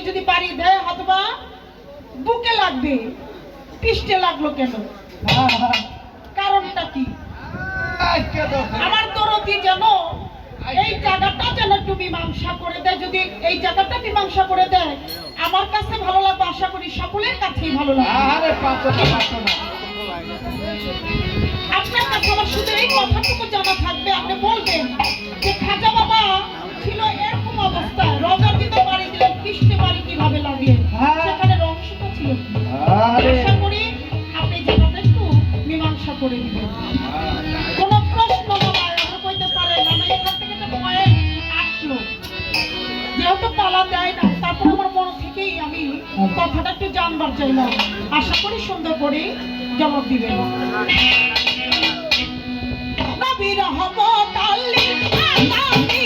যদি বাড়ি দেয় হয়তোবা বুকে লাগবে, পৃষ্ঠে লাগলো কেন? কারণটা কি? আমার দরদি যেন এই জায়গাটা যেন একটু মীমাংসা করে দেয়। যদি এই জায়গাটা মীমাংসা করে দেয় আমার কাছে ভালো লাগবে, আশা করি সকলের কাছেই ভালো লাগবে। আপনার কাছে আমার শুধু এই কথাটুকু জানা থাকবে, আপনি বলবেন যে খাজা বাবা ছিল এরকম অবস্থায়, রজার ভিতর বাড়ি দিলেন, পৃষ্ঠে বাড়ি কিভাবে লাগবে, সেখানে রহস্যটা ছিল। আশা করি আপনি জায়গাটা একটু মীমাংসা করে দিবেন। কোন প্রশ্ন কইতে পারেন না, এখান থেকে একটা পয়েন্ট আসলো, যেহেতু পালা দেয় না, তারপর আমার মন থেকেই আমি কথাটা একটু জানবার চাইলাম। আশা করি সুন্দর করে জবাব দিবেন। নবীর রহমত আল্লাহ আলামিন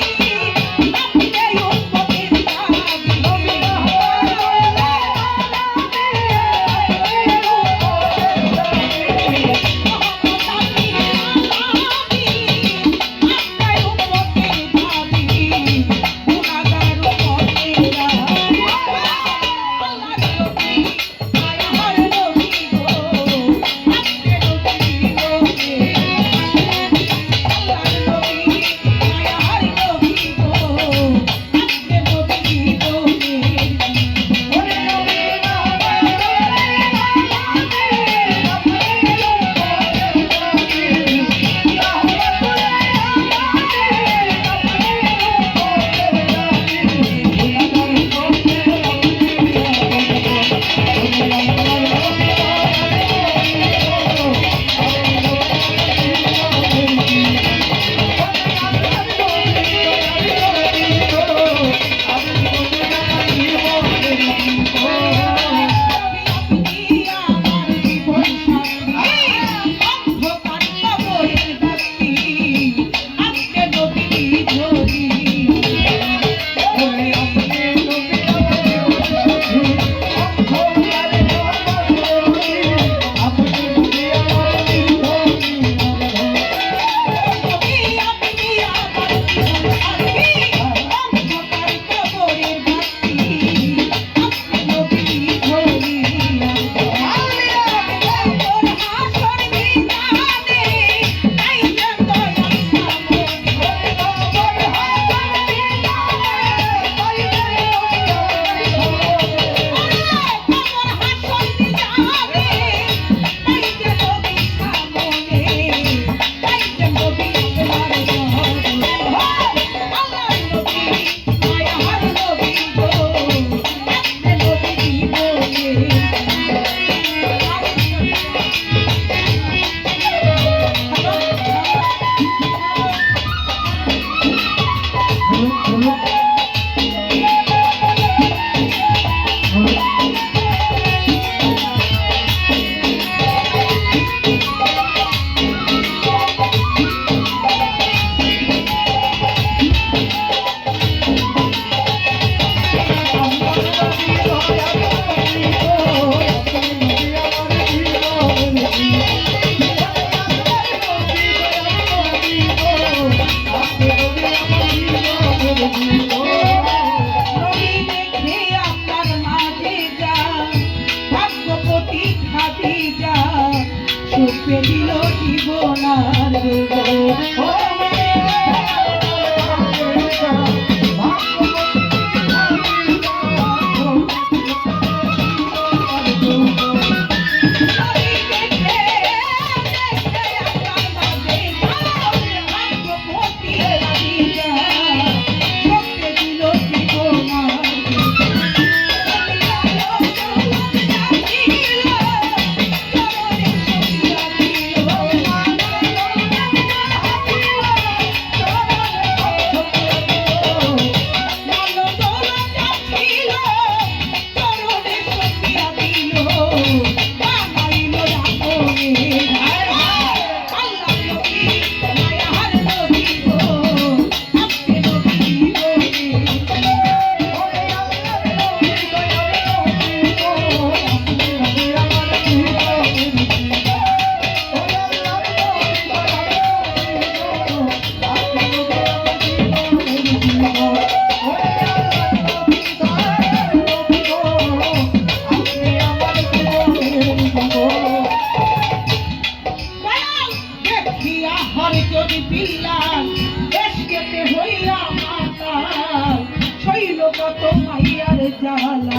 কত মাইয়ার জ্বালা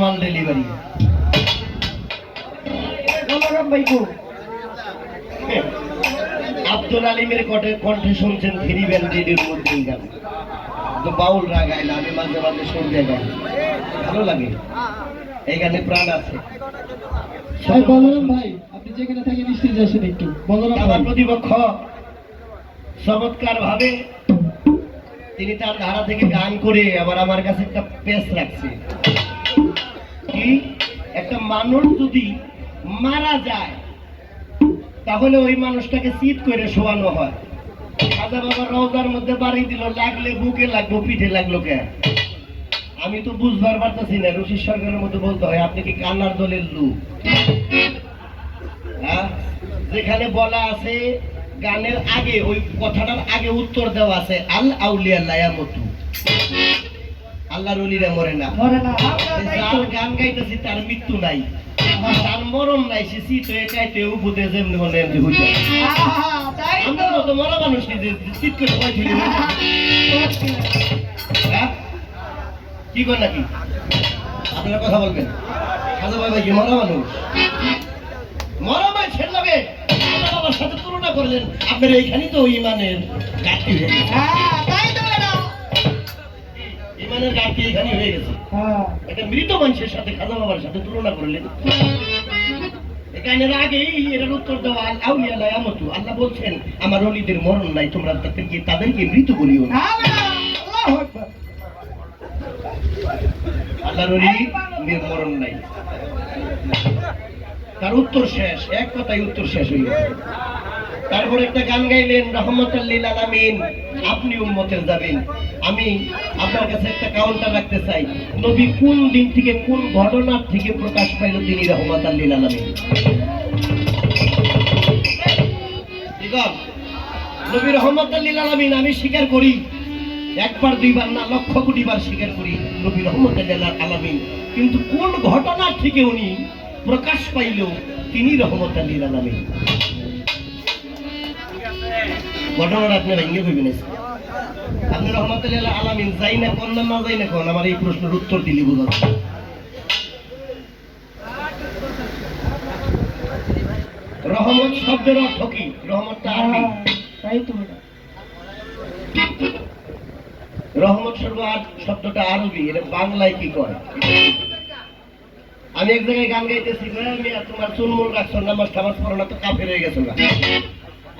মাল ডেলিভারি। বলরাম ভাই গো, আব্দুল আলিমের কণ্ঠে শুনছেন থ্রি ব্যান্ড রেডিওর মধ্যে গান। তো বাউলরা গায় না, আমি মাঝে মাঝে শুনতে গাই, ভালো লাগে, এই গানে প্রাণ আছে। ভাই বলরাম ভাই, আপনি যেখানে থাকেন স্টেজে আসেন একটু। বলরাম আমার ভাই, প্রতিপক্ষ চমৎকার ভাবে তিনি তার ধারা থেকে গান করে আবার আমার কাছে একটা পেস রাখছে। কি একটা মানুষ যদি মারা যায় তাহলে ওই মানুষটাকে চিৎ করে শোয়ানো হয়। খাজা বাবার রওজার মধ্যে বাড়ি দিল, লাগলে বুকে লাগলো, পিঠে লাগলো কে? আমি তো বুঝবার পারতেছি না। রশি সরকারের মধ্যে বলতে হয় আপনি কি কান্নার দলের লোক? হ্যাঁ, যেখানে বলা আছে গানের আগে, ওই কথাটার আগে উত্তর দেওয়া আছে আল আউলিয়া লায়ামতু, আল্লাহর ওলিরা মরে না। যার গান গাইতেছি তার মৃত্যু নাই, তার মরণ নাই, সে চিত হয়ে কাইতে উপদে যেমনি বলে এমনি হইতে। আমরা তো মরা মানুষ কি যে চিত করে ভয় ফেলি? হ্যাঁ, কি কর নাকি আপনারা কথা বলবেন? খাজা ভাই ভাই কি মরা মানুষ? মরা মানুষের লাগে বাবার সাথে তুলনা করলেন, আপনার এইখানেই তো ইমানের ঘাটতি হয়ে গেছে। ইমানের ঘাটতি এখানে হয়ে গেছে। একটা মৃত মানুষের সাথে খাজা বাবার সাথে তুলনা করলেন। গানের আগেই এটার উত্তর দেওয়া আল আউলিয়া লায়ামতু, আল্লাহ বলছেন আমার ওলিদের মরণ নাই, তোমরা তাদেরকে মৃত বলিও না। আল্লাহর ওলিদের মরণ নাই, তার উত্তর শেষ, এক কথায় উত্তর শেষ হয়ে গেছে। তারপর একটা গান গাইলেন রহমতুল লিল আলামিন, আপনি উম্মতের যাবেন। আমি আপনার কাছে একটা কাউন্টার রাখতে চাই, নবী কোন দিন থেকে কোন ঘটনার থেকে প্রকাশ পাইল তিনি রহমতুল লিল আলামিন? নবী রহমতুল লিল আলামিন আমি স্বীকার করি, একবার দুইবার না লক্ষ কোটি বার স্বীকার করি নবী রহমতুল লিল আলামিন, কিন্তু কোন ঘটনার থেকে উনি প্রকাশ পাইল তিনি রহমতুল লিল আলামিন? ঘটনাটা আপনি ভেঙে ভেবে নিয়েছেন। আপনি রহমতুল লিল আলামিন যাই না কোন না যাই না কোন, আমার এই প্রশ্নের উত্তর দিলি বোঝা যাচ্ছে। রহমত শব্দের অর্থ কি? রহমতটা আরবি, রহমত শব্দটা আরবি, এটা বাংলায় কি কয়? আমি এক জায়গায় গান গাইতেছি, তোমার চুলমুল রাখছো, নামাজ টামাজ পড়ো না তো কাফের হয়ে গেছো না।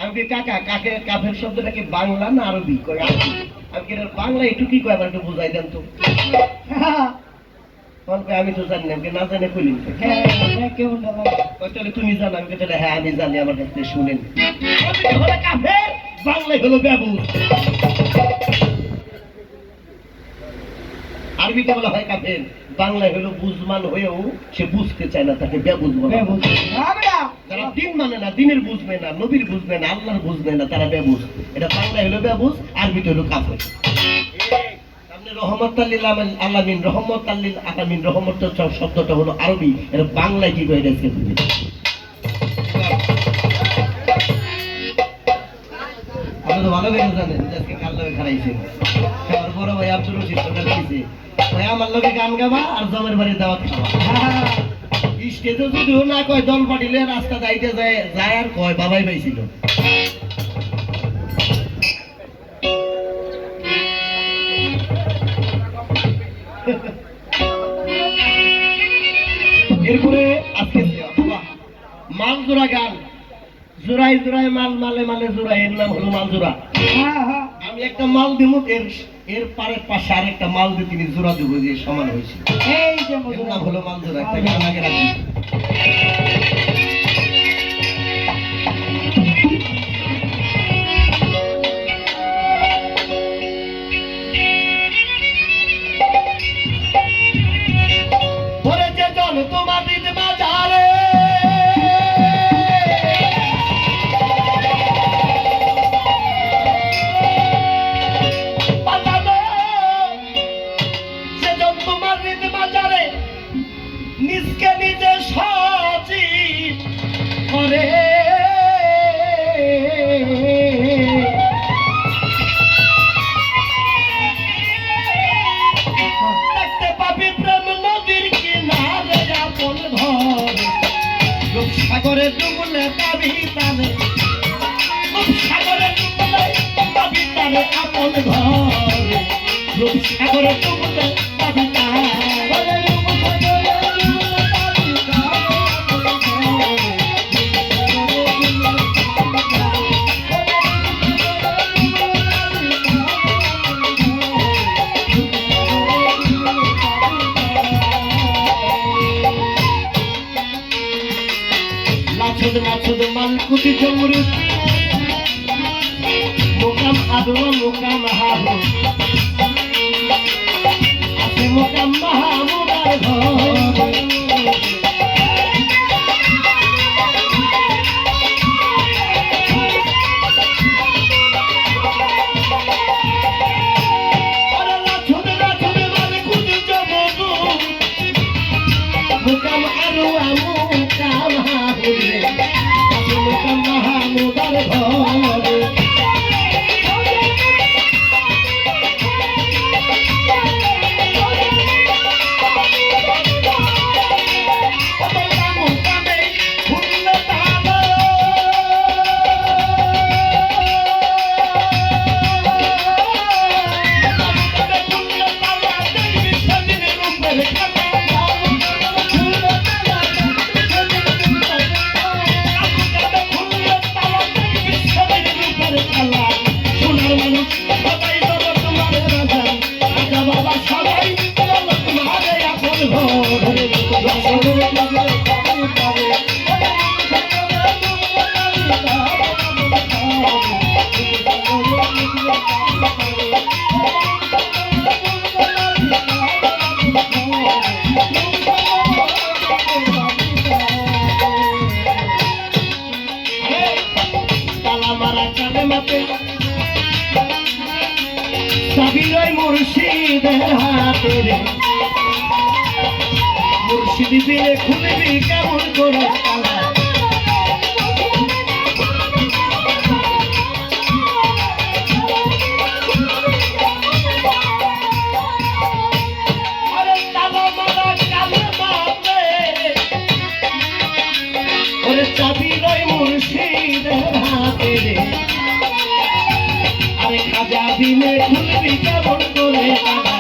আমি কি কাকা কাকে কাফের শব্দটা কি বাংলা না আরবি? কই আরবি। আমি কি বাংলা একটু কি কয়, আমার একটু বুঝাই দেন তো। আমি তো জানি না, না জানে কইলি তাহলে তুমি জানো? আমি তাহলে হ্যাঁ আমি জানি, আমার কাছ থেকে শুনেন। কাফের বাংলায় হলো ব্যবুজ, আরবিতে বলা হয় কাফের, বাংলায় হলো বুঝমান হয়েও সে বুঝতে চায় না, তাকে ব্যবুজ বলে। যারা দিন মানে না, দিনের বুঝবে না, নবীর বুঝবে না, আল্লাহর বুঝবে না, তারা ব্যবুজ। এটা বাংলায় হলো ব্যবুজ, আরবিতে হলো কাফের। আপনি রহমতুল লিল আলামিন, রহমতুল লিল আলামিন, রহমত শব্দটা হলো আরবি, এটা বাংলায় কি কয় গেছে? আপনি তো ভালো করে জানেন আজকে কার লগে খারাইছেন। আমার বড় ভাই আব্দুল রশিদ সরকার দিয়েছে, ভাই আমার লগে গান গাবা আর জমের বাড়ি দাওয়াত খাওয়া। স্টেজে যদিও না কয়, দল পাঠিলে রাস্তা যাইতে যায় যায় আর কয় বাবাই পাইছিল। এরপরে আজকে মাল জোড়া গান, জোড়ায় জোড়ায় মাল, মালে মালে জোড়া, এর নাম হলো মাল জোড়া। আমি একটা মাল দিব, এর পারে পাশে আর একটা মাল দিয়ে তিনি জোড়া দেবো, যে সমান হয়েছে, এর নাম হলো মাল জোড়া। একটা গান আগে রাখি। তোমার বাজারে নিজকে নিজে সজীব করে, দেখতে পাবি প্রেম নদীর কিনা সাগরে ডুবলে পাবি তারে সাগরে ডুবলে পাবি তারে আপন ঘরে সাগরে ডুবলে পাবি তারে নাচুদ নাচুদ মালকুতি জমরুদ মোকাম আদুয়া মোকাম হাহু আছে মোকাম মাহমুদার ঘর মোকাম আদুয়া মোকাম হাহু আছে মোকাম মাহমুদার ঘর সাবিরই মুর্শিদের হাতে রে মুর্শিদ দিলে খুলবি কেমন করে তালা আরে তালা মারা কালে মাপে ওরে সাবিরই মুর্শিদের হাতে রে আরে খাজা দিলে খুলবি কেমন করে তালা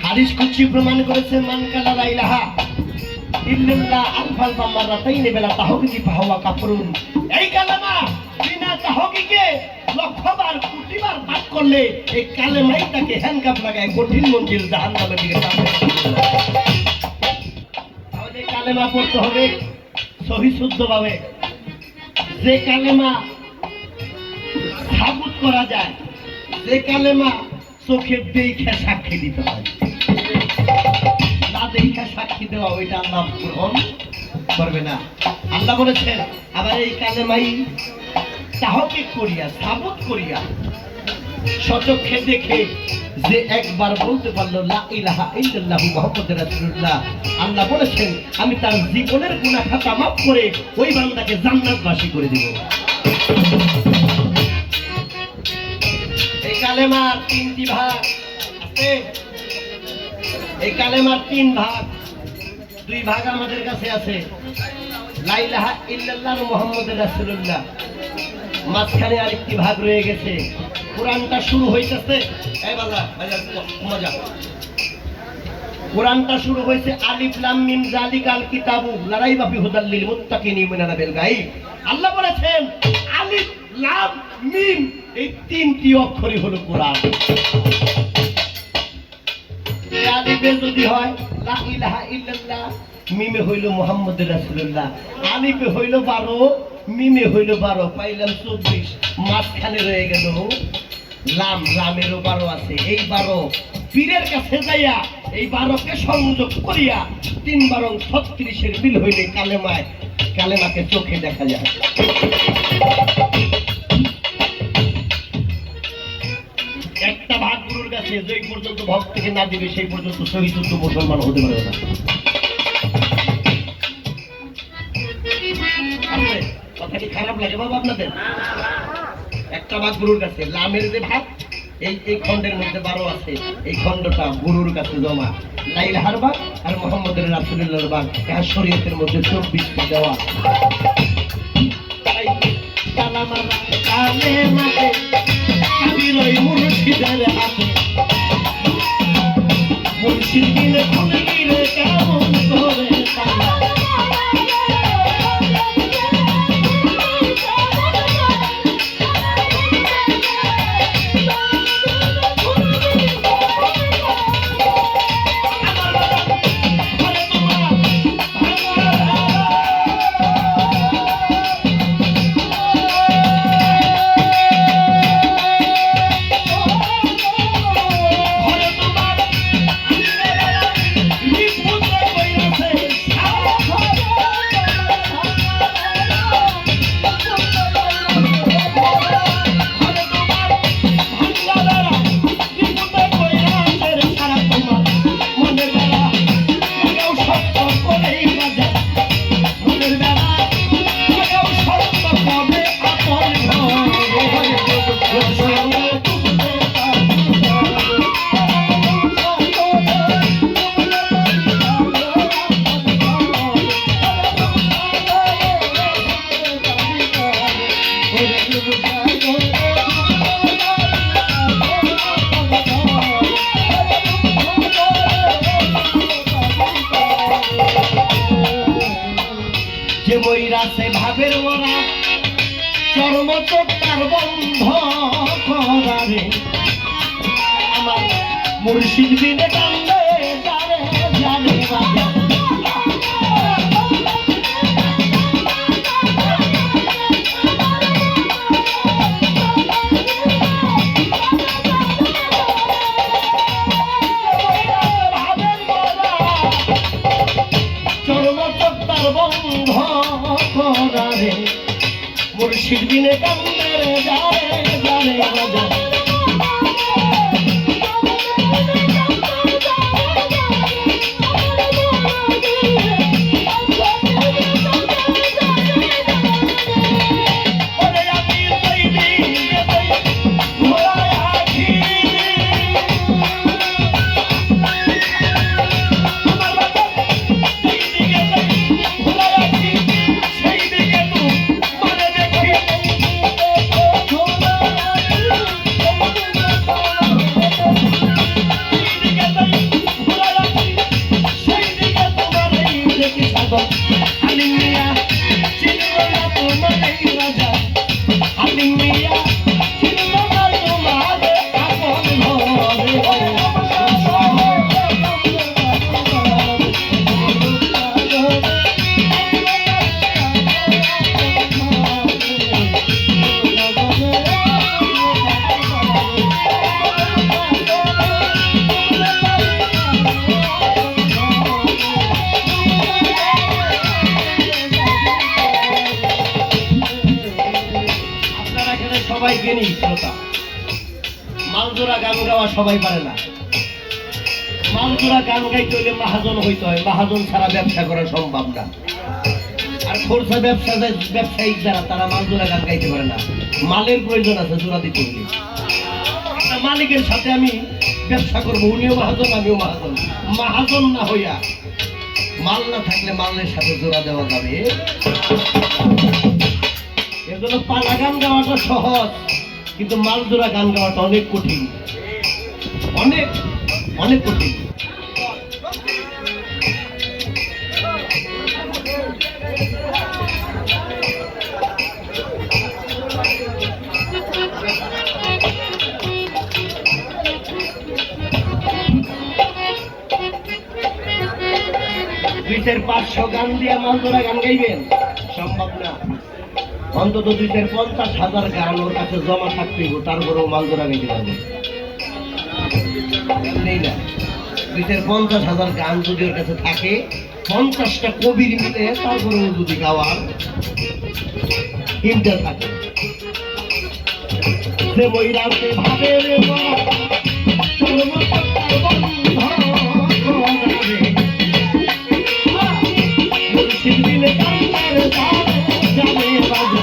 হাদিস কুদসি প্রমাণ করেছে মান কালা লা ইলাহা ইল্লাল্লাহ আরফাল মাররাতাইন বিলা তাহকিকি ফাহুয়া কাফরুন। এই কালেমা বিনা তাহকিকে লক্ষবার কোটিবার পাঠ করলে এই কালেমাই তাকে হ্যান্ডকাপ লাগায় কঠিন মঞ্জিল জাহান্নামের দিকে টানবে। তাহলে কালেমা পড়তে হবে সহি শুদ্ধভাবে। যে কালেমা সাবুত করা যায়, যে কালেমা চোখের দেখে সাক্ষী দিতে হয়, না দেখে সাক্ষী দেওয়া ওইটা আল্লাহ গ্রহণ করবে না। আল্লাহ বলেছেন আবার এই কালেমাই তাহকিক করিয়া সাবুত করিয়া সচক্ষে দেখে যে একবার বলতে পারলো লা ইলাহা ইল্লাল্লাহু মুহাম্মাদুর রাসূলুল্লাহ, আল্লাহ বলেছেন আমি তার জীবনের গুনাহ খাতা মাফ করে ওই বান্দাকে জান্নাতবাসী করে দেব। এই কালেমার তিনটি ভাগ আছে। এই কালেমার 3 ভাগ, 2 ভাগ আমাদের কাছে আছে, লা ইলাহা ইল্লাল্লাহ মুহাম্মাদুর রাসূলুল্লাহ। মাঝখানে আরেকটি ভাগ রয়ে গেছে। কোরআনটা শুরু হইতেছে, এই বাবা মজা, কোরআনটা শুরু হয়েছে আলিফ লাম মিম যালিকাল কিতাবু লা রাইবা ফিহি হুদাল লিল মুত্তাকিন মিনাল গায়ব। আল্লাহ বলেছেন আলিফ লাম মিম এই 3টি অক্ষরই হলো কোরআন। আলিফে যদি হয় লা ইলাহা ইল্লাল্লাহ, মিমে হইল মুহাম্মদুর রাসূলুল্লাহ, আলিফে হইল 12, মিমে হইল 12, পাইলাম 24। মাঝখানে রয়ে গেল লাম, লামেরও 12 আছে। এই 12 পীরের কাছে যাইয়া এই 12কে সংযোগ করিয়া 3 12 36-এর মিল হইলে কালেমায়, কালেমাকে চোখে দেখা যায়। একটা ভাগ গুরুর কাছে, যেই পর্যন্ত ভক্তকে না দিবে সেই পর্যন্ত শহীদ মুসলমান হতে পারবে না। কথা কি খারাপ লাগে বাবা আপনাদের? একটা ভাগ গুরুর কাছে, লামের যে ভাগ এই খণ্ডের মধ্যে 12 আছে, এই খণ্ডটা গুরুর কাছে জমা। লা ইলাহার ভাগ আর মুহাম্মদুর রাসূলুল্লাহর ভাগ, এর শরীয়তের মধ্যে 24টা দেওয়া। কালামারা কালেমাতে কাবিরই মুর্শিদের হাতে, মুর্শিদ দিলে খুলে গিরে কেমন করে তালা। যে বৈরাসে ভাবের ওরা চর্মচোট্টার বন্ধ করারে, আমার মুর্শিদ বিনে কান্দে জানে জানে বাজা। চর্মচোট্টার বন্ধ করারে, মুর্শিদ বিনে কান্দে জানে জানে বাজা। সবাই জ্ঞানী শ্রোতা, মালজোড়া গান গাওয়া সবাই পারে না। মালজোড়া গান গাইতে হলে মহাজন হইতে হয়, মহাজন ছাড়া ব্যবসা করা সম্ভব না। আর খোরসা ব্যবসায়িক যারা, তারা মালজোড়া গান গাইতে পারে না। মালের প্রয়োজন আছে জোড়া দিতে হলে। মালিকের সাথে আমি ব্যবসা করবো, উনিও মহাজন আমিও মহাজন। মহাজন না হইয়া মাল না থাকলে মালের সাথে জোড়া দেওয়া যাবে। এর জন্য পালা গান গাওয়াটা সহজ, কিন্তু মাল জোড়া গান গাওয়াটা অনেক কঠিন, অনেক অনেক কঠিন। দুই চার 500 গান দিয়ে মাল জোড়া গান গাইবেন সম্ভব না। অন্তত 250,000 গান ওর কাছে জমা থাকতে হইব, তারপরেও মাল জোড়া গাইতে পারবে। নেই না, 250,000 গান যদি ওর কাছে থাকে, 50টা কবির মিলে তারপরেও যদি গাওয়ার হিমটা থাকে। সে বইরাতে ভাবে রে মন, চলম পাতার বন্ধ করে মুর্শিদ দিলে কান্দার যাবে বাজা।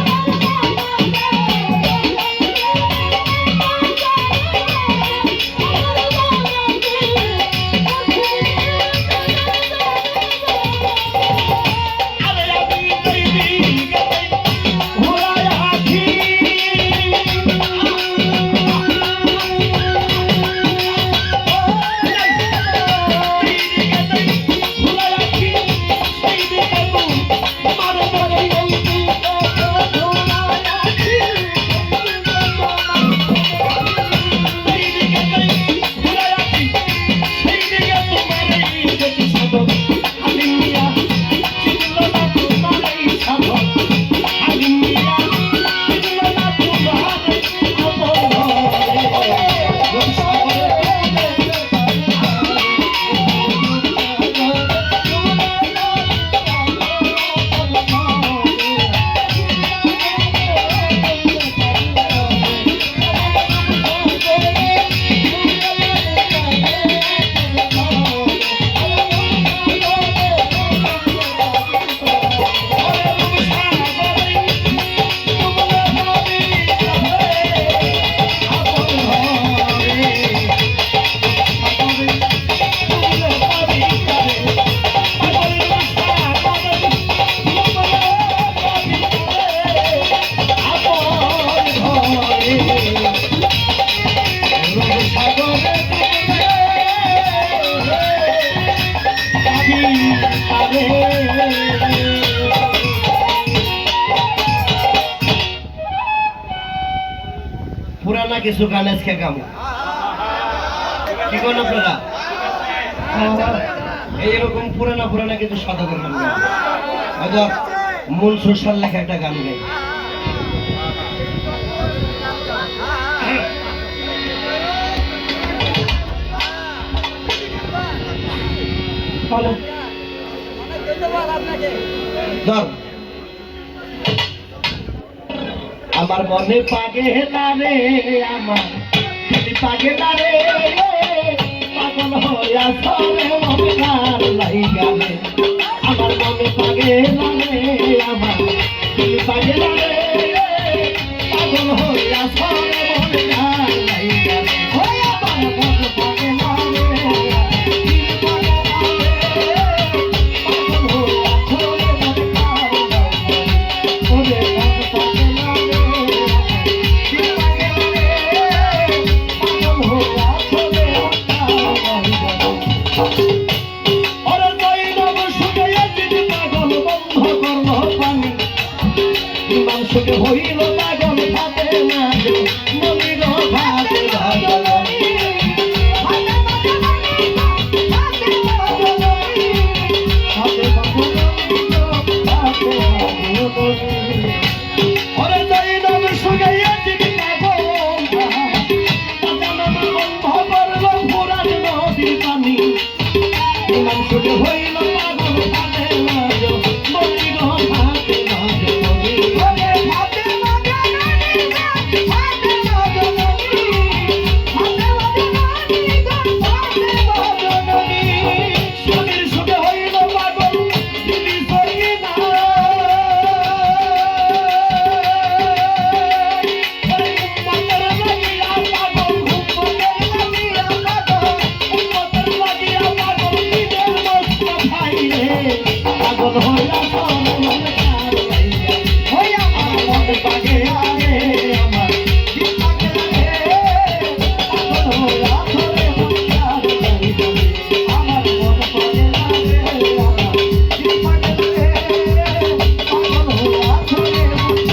পুরানা কিছু গান আজকে গাবো, কি কোন আপনারা? এইরকম পুরানা পুরানা কিছু সাধকের গান গাবো। হয়তো মনসুর সাল লেখা একটা গান গাই। আমার মনে পাগেলা রে, আমার পাগেলা রে, পাগল হইয়া চলে মনকার লাইগা রে। আমার মনে পাগেলা রে, আমার পাগেলা রে, পাগল হইয়া চলে মনকার লাইগা রে। ওই আমার মনে পাগেলা রে, হইল পাগল ভাতে না মনির ভাতে ভাগলনি ভাতে ওরে যাই নাম সুগাইয়া দিবি পাগল জানা বন্ধ করল পুরান নদীর পানি নাম সুগে হইল পাগল ভাতে না মনির ভাতে ভাগলনি পাগল হইয়া হইয়া আমার মন পাগে আরে আমার দিল পাগে রে পাগল হইয়া ধরে মন আমার মন পাগে আরে আমার দিল পাগে রে পাগল হইয়া ধরে মন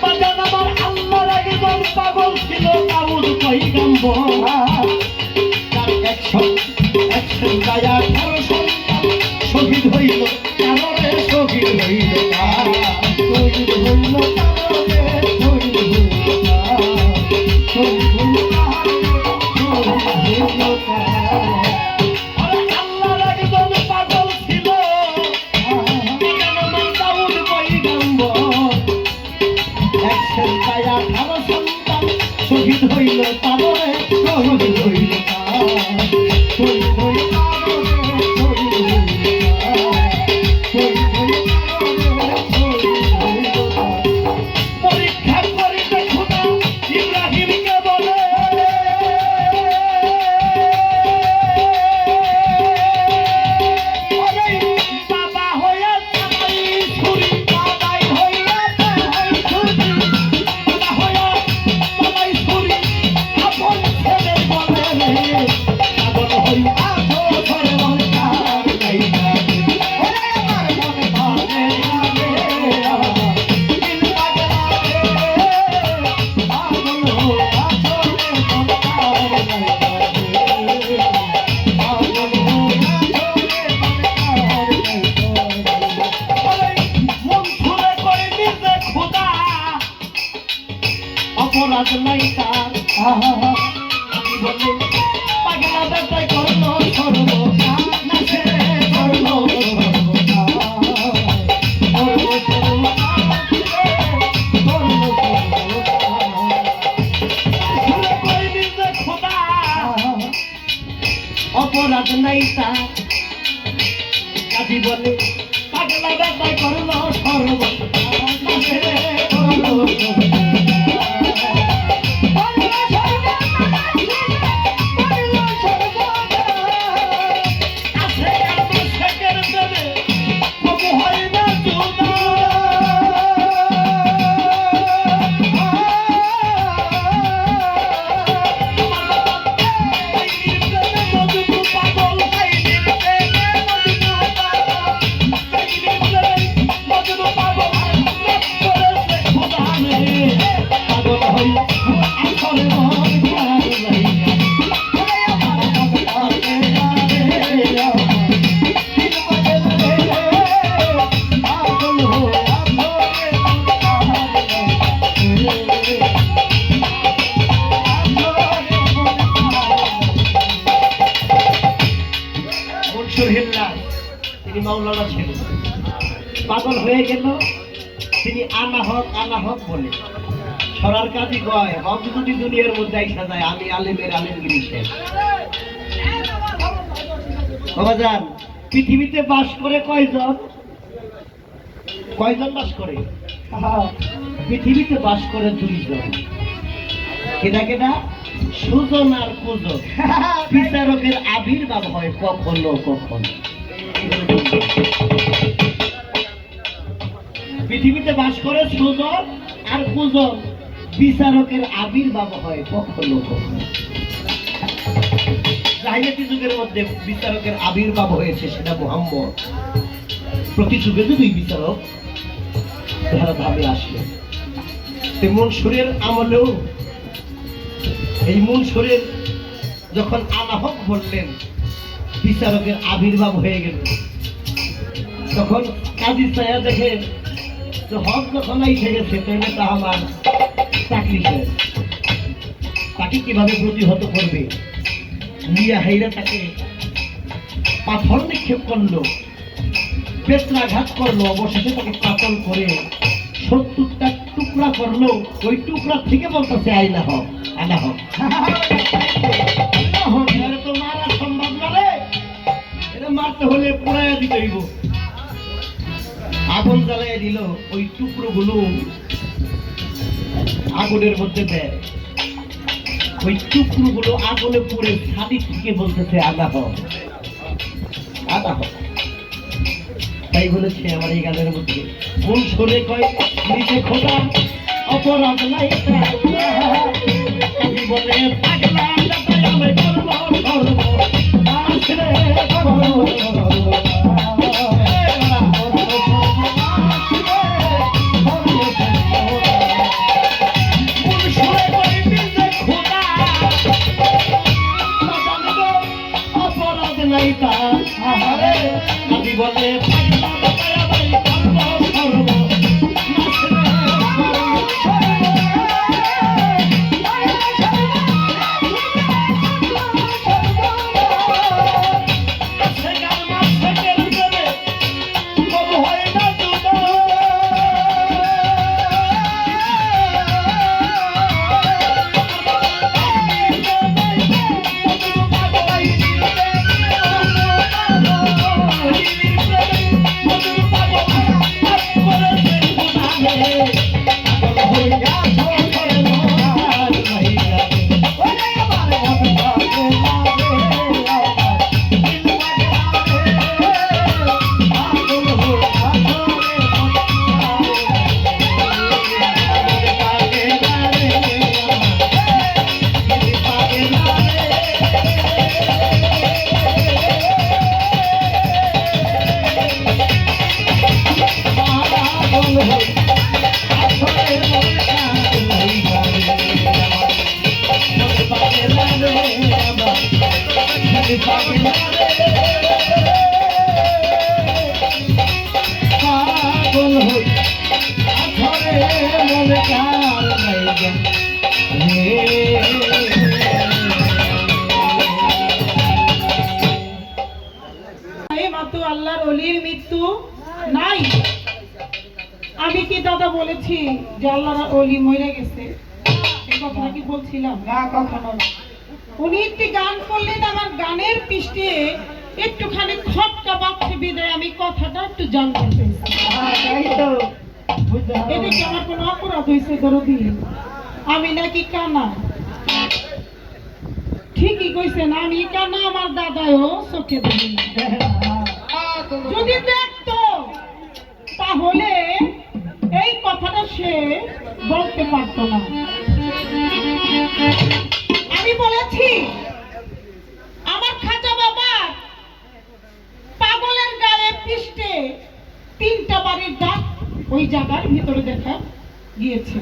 বাজান আমার আল্লাহর আগে দল পাগল ছিল দাউদ পয়গম্বর তার একশো গায়া 18 সন্তান শহীদ হইল কারণে শহীদ হইল শহীদ হইল কারণে শহীদ হইল শহীদ হইল আল্লাহর একজন পাগল ছিল দাউদ পয়গম্বর একশো গায়া 18 সন্তান শহীদ হইল কারণে শহীদ হইল পরীক্ষা করিতে খোদা ইব্রাহিমকে বলে বাবা হইয়া চালাই ছুরি বাবাই হইয়া চালাই ছুরি বাবা হইয়া চালাই ছুরি আপন ছেলে বলে রে পাগল হইয়া ধরে মন কার লাইগা ওরে আমার মনে ভাবে রে দিল পাগল রে পাগল হইয়া ধরে মন কার লাইগা পাগল হইয়া ধরে মন কার লাইগা মন খুলে করে নিজে খোদা অপরাধ নাই তার বলে পাগলা বেটাই করলো সর্বকাম নাচে করলো অপরাধ নাই তার কাজী বলে পাগলা বেটাই করলো সর্বকাম নাচে করলো তিনি মাওলানা ছিলেন পাগল হয়ে গেল তিনি আনা হক বলে ছড়ার কাজই কয় হক যদি দুনিয়ার মধ্যে আইসা যায় আমি আলেমের আলেমগিরি শেষ বাবাজান পৃথিবীতে বাস করে কয়জন বাস করে পৃথিবীতে বাস করে 2 জন কেডা কেডা সুজন আর কুজন বিচারকের আবির্ভাব হয় কখনো কখনো পৃথিবীতে বাস করে সুজন আর কুজন বিচারকের আবির্ভাব হয় কখনো কখনো জাহিলিয়াতি যুগের মধ্যে বিচারকের আবির্ভাব হয়েছে সেটা মুহাম্মদ প্রতি যুগে যুগেই বিচারক ধারাভাবে আসলেন মনসুরের আমলেও এই মনসুরের যখন আলাহক বললেন বিচারকের আবির্ভাব হয়ে গেল তখন কাজী সায়া দেখে হক যখন এসে গেছে তাহলে তা আমার চাকরি শেষ তাকে কিভাবে প্রতিহত করবে নিয়া হাইরা তাকে পাথর নিক্ষেপ করলো বেত্রাঘাত করলো অবশেষে তাকে কাতল করে 70টা টুকরা করলো ওই টুকরা থেকে বলতেছে আইনা হোক আনা হোক তো মারা সম্ভব না রে এটা মারতে হলে পোড়াইয়া দিতে হইব আগুন জ্বালাইয়া দিল ওই টুকরো গুলো আগুনের মধ্যে দেয় ওই টুকরো গুলো আগুনে পুড়ে ছাদি থেকে বলতেছে আনা হোক আদা হোক। তাই বলেছে আমার এই গানের মধ্যে কোন সরে কয় নিচে খোদা অপরাধ নাই আমি বলে পাগলা তাই আমি করব করব আসরে করব আমি বলে আল্লাহর ওলির মৃত্যু নাই। আমি কি দাদা বলেছি যে আল্লাহর ওলি মরে গেছে? এই কথাটা কি বলছিলাম? না, কখনো না। উনি একটি গান করলেন, আমার গানের পৃষ্ঠে একটুখানি খটকা বাক্সে বিদায় আমি কথাটা একটু জানতে চাইছি। এটা কি আমার কোনো অপরাধ হয়েছে? দরদি আমি নাকি কানা? ঠিকই কইছেন, আমি কানা, আমার দাদাও চোখে দেখি না। যদি দেখতো তাহলে এই কথাটা সে বলতে পারতো না। আমি বলেছি আমার খাজা বাবা পাগলের গায়ে পৃষ্ঠে 3টা বাড়ির দাগ ওই জায়গার ভিতরে দেখা গিয়েছে।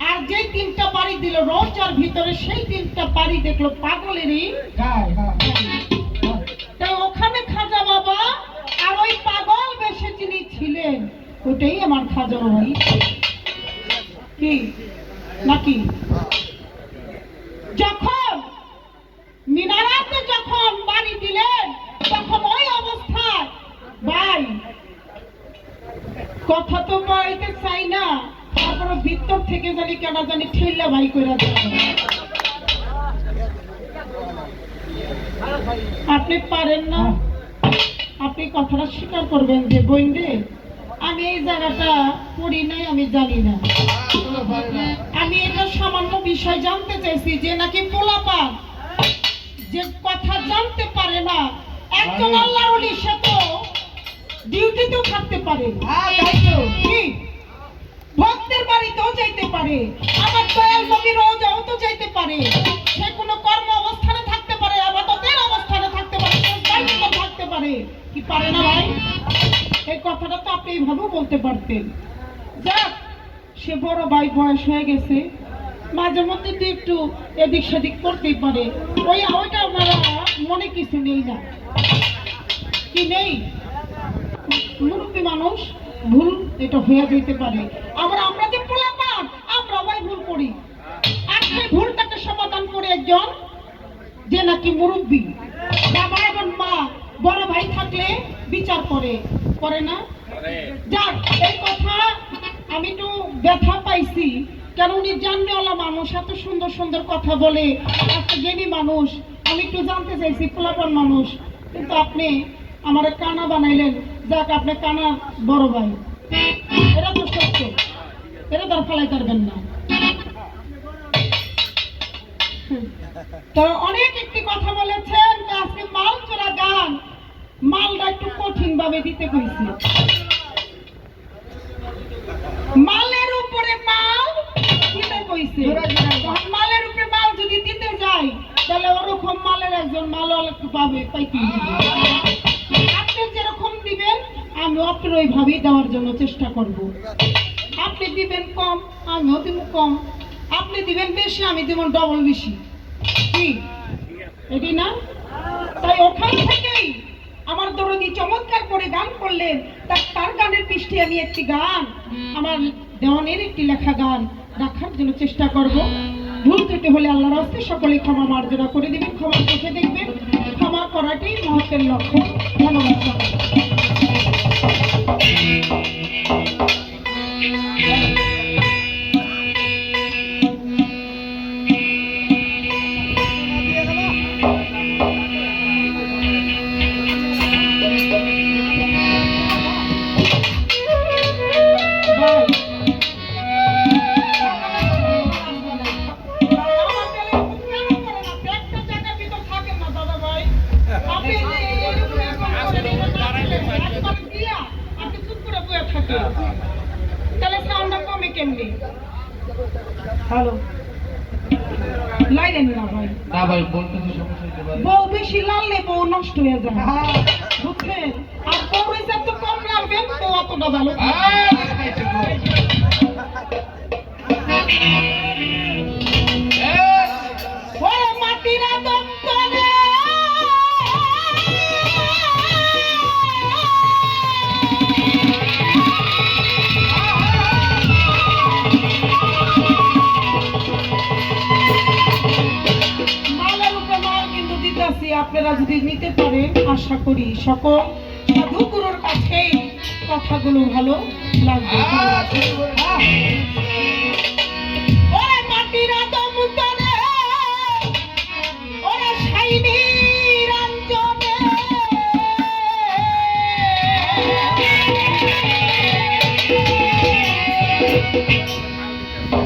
আর যে 3টা বাড়ি দিল রোজার ভিতরে, সেই 3টা বাড়ি দেখলো পাগলেরই গায়ে। তাই ওখানে খাজা বাবা আর ওই পাগল বেশে যিনি ছিলেন ওটাই আমার খাজা ভাই কি নাকি? যখন মিনারাতে যখন বাড়ি দিলেন তখন ওই অবস্থায় ভাই কথা তো বলতে চাই না, তারপরে ভিতর থেকে জানি কেনা জানি ঠেল্লা ভাই করে দেয়। আপনি পারেন না, আপনি কথাটা স্বীকার করবেন যে বইন্দে আমি এই জায়গাটা পড়ি নাই, আমি জানি না। আমি এটা সামান্য বিষয় জানতে চাইছি যে নাকি পোলাপান যে কথা জানতে পারে না, একজন আল্লাহর ওলি সে তো ডিউটিতেও থাকতে পারে, কি ভক্তের বাড়িতেও যাইতে পারে, আমার দয়াল নবীর রওজাও তো যাইতে পারে, সে কোনো কর্ম অবস্থানে থাকতে পারে, আবাদতের অবস্থানে থাকতে পারে, দায়িত্ব থাকতে পারে, কি পারে না ভাই? এই কথাটা তো আপনি এইভাবেও বলতে পারতেন। যাক, সে বড় ভাই, বয়স হয়ে গেছে, মাঝে মধ্যে তো একটু এদিক সেদিক করতেই পারে, ওইটা আপনারা মনে কিছু নেই না, কি নেই? মুরব্বী মানুষ, ভুল এটা হয়ে যেতে পারে। আবার আমরা যে পোলাপান আমরা ভাই ভুল করি, আর সেই ভুলটাকে সমাধান করে একজন যে নাকি মুরব্বী বাবা এবং মা বড় ভাই থাকলে বিচার করে না? যাক, এই কথা আমি একটু ব্যথা পাইছি, কেন উনি জাননেওয়ালা মানুষ, এত সুন্দর সুন্দর কথা বলে, একটা জ্ঞানী মানুষ। আমি একটু জানতে চাইছি, পোলাপান মানুষ, কিন্তু আপনি আমার কানা বানাইলেন। যাক, আপনি কানা বড় ভাই, এটা তো সত্য, এটা তার ফেলাই পারবেন না। তো অনেক একটি কথা বলেছেন, আজকে মাল চোরা গান স্বাধীন ভাবে দিতে কইছি। মালের উপরে মাল দিতে কইছে। তখন মালের উপরে মাল যদি দিতে যাই তাহলে ওরকম মালের একজন মাল পাবে পাইতে হবে। আপনি যেরকম দিবেন আমি আপনার ওইভাবেই দেওয়ার জন্য চেষ্টা করব। আপনি দিবেন কম আমিও দিব কম, আপনি দিবেন বেশি আমি দিব ডবল বেশি, কি এটি না? তাই ওখান থেকেই আমার দরদি চমৎকার করে গান করলেন। তার গানের পৃষ্ঠে আমি একটি গান, আমার দেওয়ানের একটি লেখা গান রাখার জন্য চেষ্টা করব। ভুল ত্রুটি হলে আল্লাহর হস্তে সকলে ক্ষমা মার্জনা করে দিবেন, ক্ষমা চোখে দেখবেন, ক্ষমা করাটাই মহত্বের লক্ষ্য। ধন্যবাদ সকলকে। তাহলে সাউন্ডটা কমে কেমনি? হ্যালো, লাইলেন না ভাই। না ভাই বলতে তো সমস্যা হতে পারে। বউ বেশি লাললে বউ নষ্ট হয়ে যায়, বুঝছেন? আর বউ হিসাব তো কম লালবেন তো অতটা ভালো। ওরে মাটির আদম করে আপনারা যদি নিতে পারেন আশা করি সকল সাধু গুরুর কাছে কথাগুলো ভালো লাগবে। ওরে মাটির আদম তনে ওরে শাইনি রঞ্জনে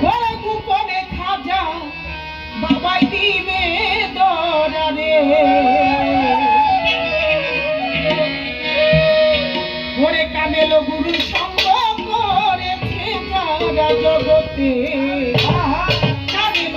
ওরে গোপনে খাজা বাবাই দিবে দরারে। ওরে কামেল গুরু সঙ্গ করেছে যারা জগতে, কামেল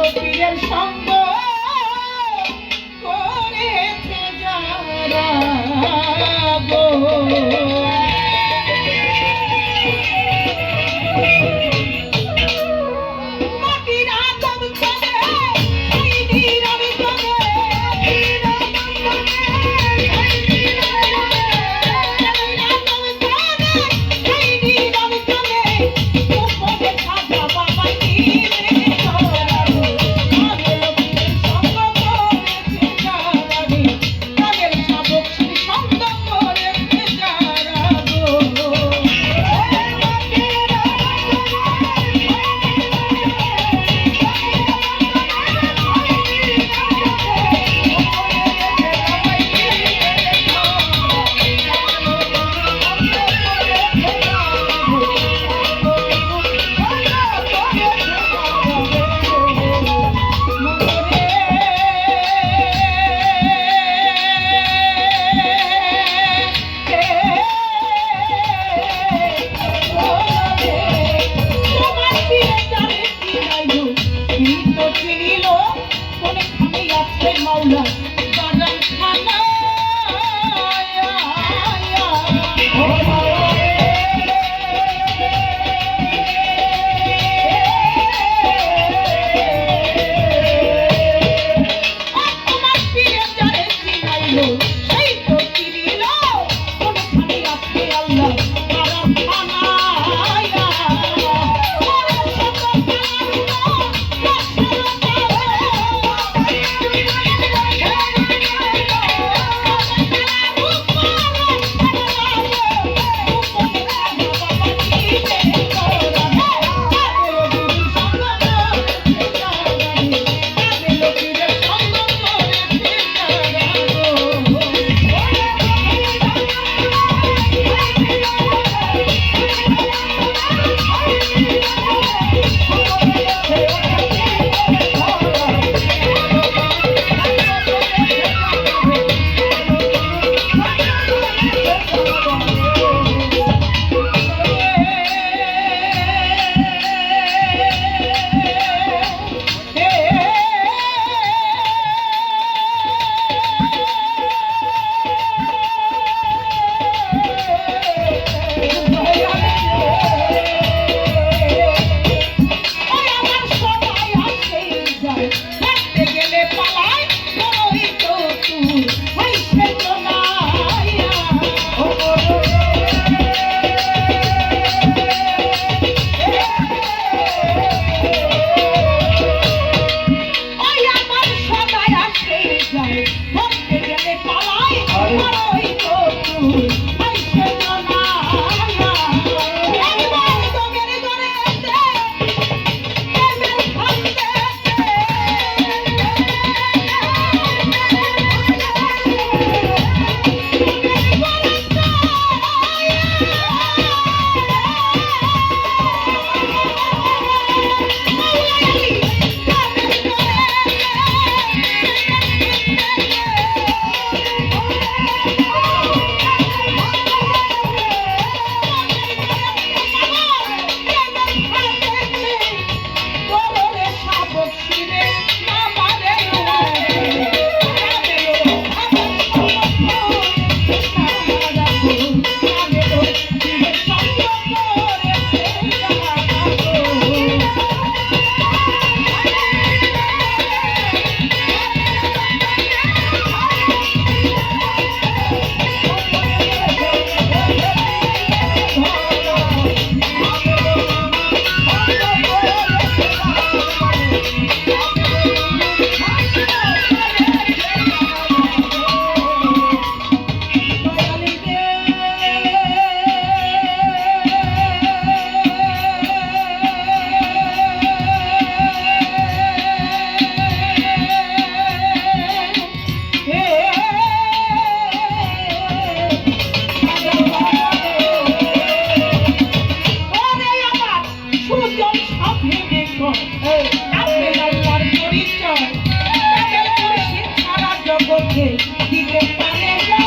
বড়ই কচুর আইছে জানা একবার তোদের ঘরেতে প্রেমের খান্দেতে দিতে পারে না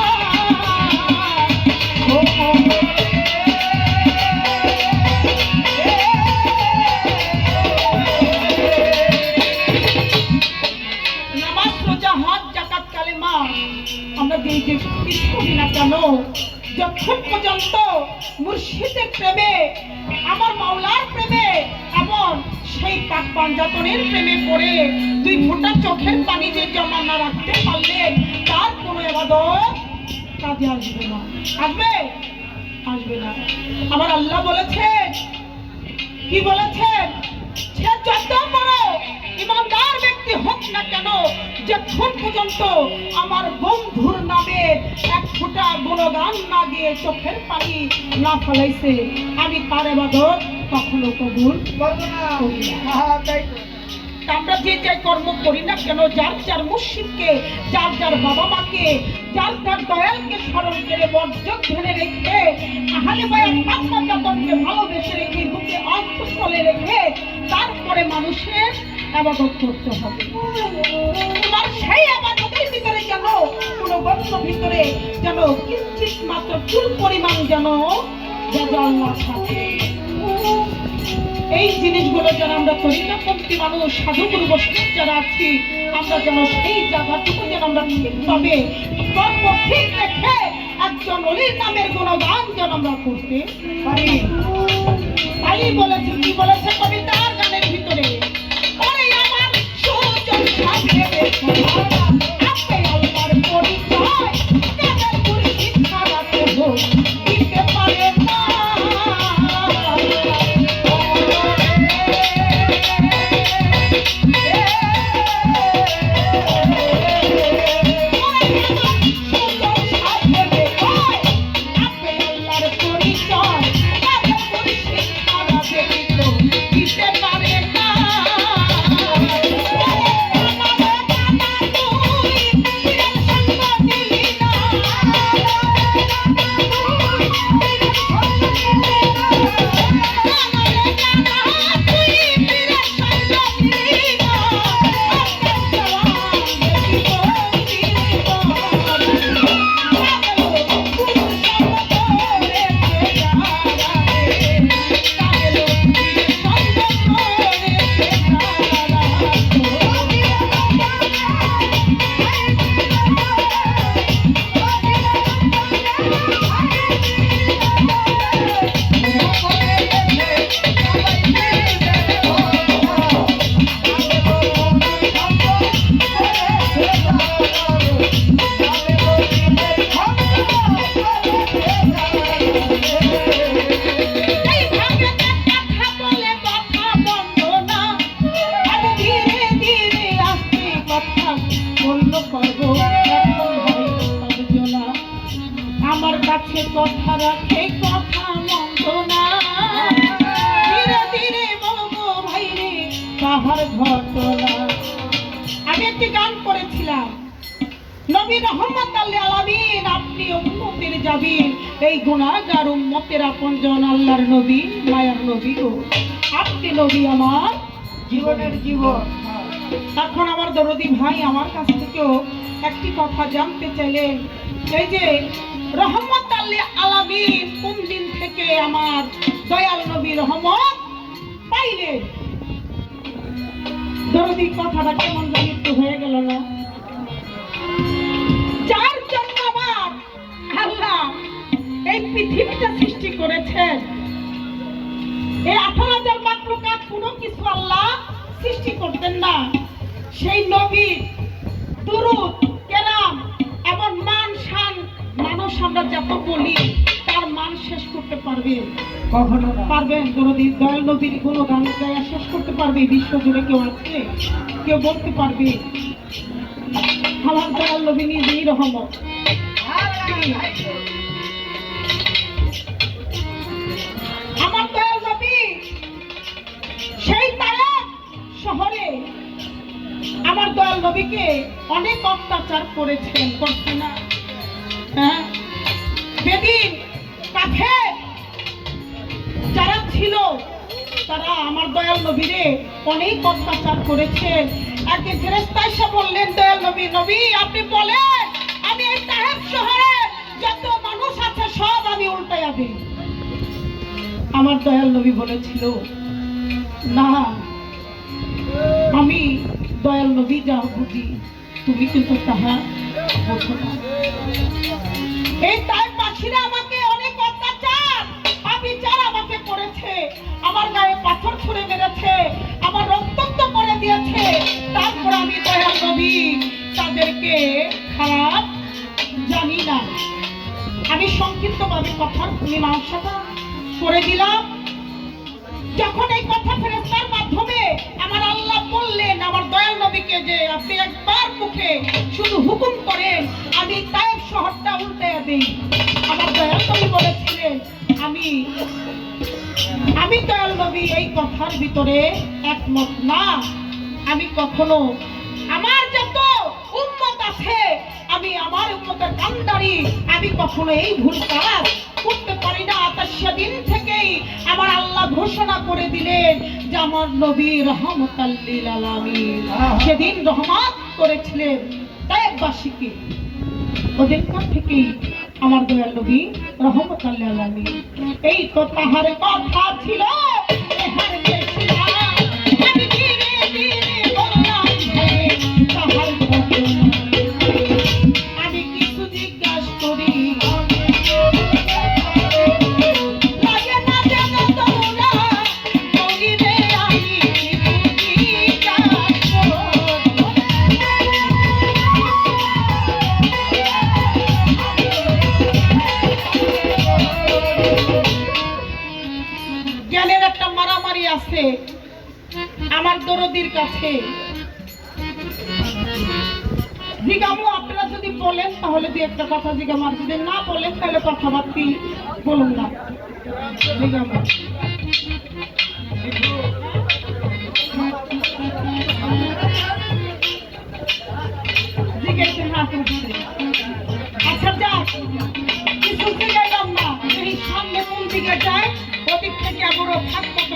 নামাজ রোজা হজ যাকাত কালেমা আমরা যেই যে কিছু করি না কেন যতক্ষণ পর্যন্ত মুর্শিদের প্রেমে আমার মাওলার প্রেমে এমন সেই পাক পাঞ্জাতনের প্রেমে পড়ে দুই ফোঁটা চোখের পানি যে জমা না রাখতে পারলে তার কোনো ইবাদত কাজে আসবে না আসবে আসবে না আমার আল্লাহ বলেছেন কি বলেছেন সে যত বড় ইমানদার ব্যক্তি হোক না কেন যতক্ষণ পর্যন্ত আমার বন্ধুর নামে এক ফোঁটা গুণগান না গিয়ে চোখের পানি না ফেলাইছে আমি তার ইবাদত কখনো কবুল করব না। আমরা যে যে কর্ম করি না কেন যার যার মুর্শিদকে যার যার বাবা মাকে যার যার দয়ালকে স্মরণ করে বর্জক ধরে রেখে আহলে বায়াত পাক-পাঞ্জাতনকে ভালোবেসে রেখে বুকে অন্তঃস্থলে রেখে তারপরে মানুষের ইবাদত করতে হবে। তোমার সেই ইবাদতের ভিতরে যেন কোনো গর্ত ভিতরে যেন কিঞ্চিত মাত্র চুল পরিমাণ যেন ভেজাল না থাকে। এই জিনিসগুলো যারা আমরা তরিকাপন্থী মানুষ সাধুগুরু বৈষ্ণব যারা আছি আমরা যেন সেই জায়গাটুকু যেন আমরা ঠিকভাবে কর্ম ঠিক রেখে একজন অলির নামের গুণগান যেন আমরা করতে পারি। তাই বলেছে কি বলেছে কবিতার গানের ভিতরে ওরে আমার সুজন সাথে দেখো আপনি আল্লাহর পরিচয় কাদের মুর্শিদ ছাড়া কেহ দিতে পারে না। দিতে পারে না আমার কাছে কথা রাখে কথা মন্দ না ধীরে ধীরে বলবো ভাই রে তাহার ঘটনা আমি একটি গান করেছিলাম নবী রহমত আলামিন আপনি উম্মতের যাবেন এই গুনাহগার উম্মতের আপনজন আল্লাহর নবী মায়ার নবী গো আপনি নবী আমার জীবনের জীবন তখন আমার দরদি ভাই আমার কাছ থেকেও একটি কথা জানতে চাইলেন এই যে রহমত আলামিন কোন দিন থেকে আমার দয়াল নবী রহমত পাইলেন দরদি কথাটা কেমন জানি একটু হয়ে গেল না যার জন্য আমার আল্লাহ এই পৃথিবীটা সৃষ্টি করেছেন এই 18,000 মাখলুকাত কোনো কিছু আল্লাহ সৃষ্টি করতেন না সেই নবীর দুরূদ কেরাম এবং মান শান মানুষ আমরা যত বলি তার মান শেষ করতে পারবে কখনো পারবেন দরদি দয়াল নবীর কোনো গান গায়া শেষ করতে পারবে বিশ্ব জুড়ে কেউ আছে কেউ বলতে পারবে আমার দয়াল নবী নিজেই রহমত আমার দয়াল নবী সেই তায়েফ শহরে আমার দয়াল নবীকে অনেক অত্যাচার করেছেন করছে না হ্যাঁ বেদিন কাছে যারা ছিল তারা আমার দয়াল নবীরে অনেক অত্যাচার করেছেন একদিন ফেরেশতা এসে বললেন দয়াল নবী নবী আপনি বলেন আমি এই তায়েফ শহরে যত মানুষ আছে সব আমি উল্টাইয়া দিই আমার দয়াল নবী বলেছিল না আমি দয়াল নবী যা বুঝি তুমি কিন্তু তাহা বোঝো না এই তায়েফবাসীরা আমাকে অনেক অত্যাচার অবিচার আমাকে করেছে আমার গায়ে পাথর ছুঁড়ে মেরেছে আমার রক্তাক্ত করে দিয়েছে তারপর আমি দয়াল নবী তাদেরকে খারাপ জানি না আমি সংক্ষিপ্তভাবে কথার মীমাংসাটা করে দিলাম যখন এই কথা ফেরেশতার মাধ্যমে আমার আল্লাহ বললেন আমার দয়াল নবীকে যে আপনি একবার মুখে শুধু হুকুম করেন আমি তায়েফ শহরটা উল্টাইয়া দেই আমার দয়াল নবী বলেছিলেন আমি দয়াল নবী এই কথার ভিতরে একমত না আমি কখনো আমার যত উম্মত আছে আমি আমার উম্মতের কান্দারি আমি কখনো এই ভুল কাজ করতে পারি না তা সেদিন থেকেই আমার আল্লাহ ঘোষণা করে দিলেন যে আমার নবী রহমতাল লিল আলামিন সেদিন রহমত করেছিলেন তায়েফবাসীকে ওদিনকার থেকেই আমার দয়াল নবী রহমতাল লিল আলামিন এই তো তাহার কথা ছিল এহার বেশি না আমি ধীরে ধীরে বললাম তাহার কথা আমি কিছু জিজ্ঞাসা করি লাগে না যেন তোমরা বলিবে আমি জ্ঞানের একটা মারামারি আছে আমার দরদির কাছে জিজ্ঞামু আপনারা যদি বলেন তাহলে দুই একটা কথা জিজ্ঞামু আর যদি না বলেন তাহলে কথাবার্তি বলুন না জিজ্ঞামু জিজ্ঞাসা না করছে আচ্ছা যাক কিছু জিজ্ঞাইলাম না এই সামনে কোন দিকে যায় ওদিক থেকে আবারও ভাগ মতো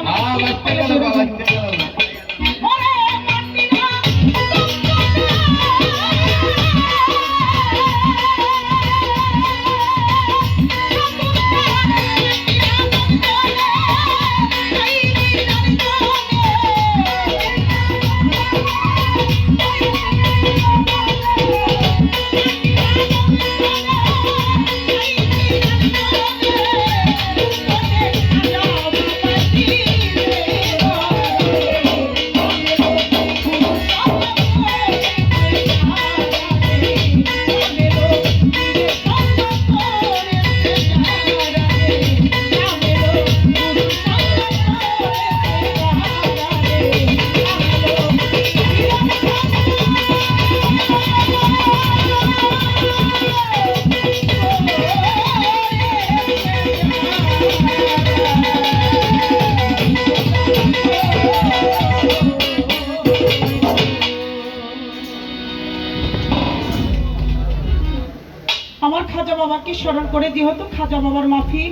স্মরণ করে যেহেতু খাজা বাবার মাফি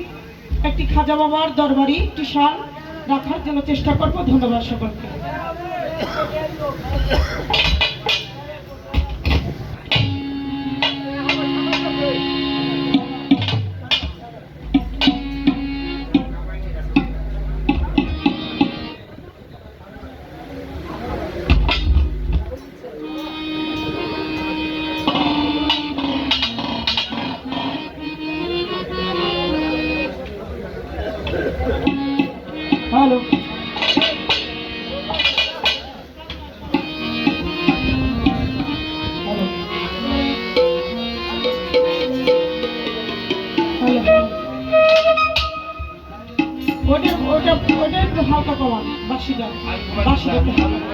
একটি খাজা বাবার দরবারি একটি শাল রাখার জন্য চেষ্টা করব। ধন্যবাদ সকলকে। হ্যালো, ওটা একটু হালকা কমান, বাসিটা একটু হালকা।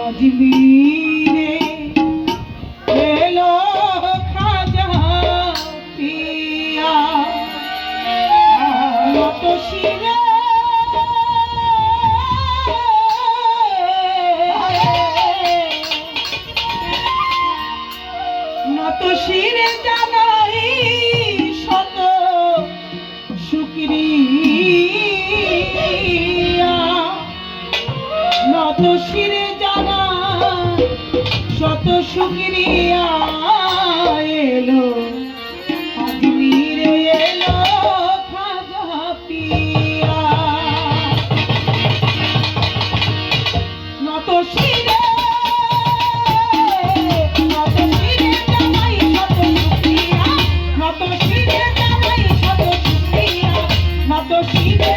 আজমিরে এলো খাজা পিয়া নত শিরে নত শিরে জানাই শত শুকরিয়া নত শিরে জানা শত শুকরিয়া এলো আজমিরে এলো খাজা পিয়া নত শিরে জানাই শত শুকরিয়া নত শিরে জানাই শত শুকরিয়া নত শিরে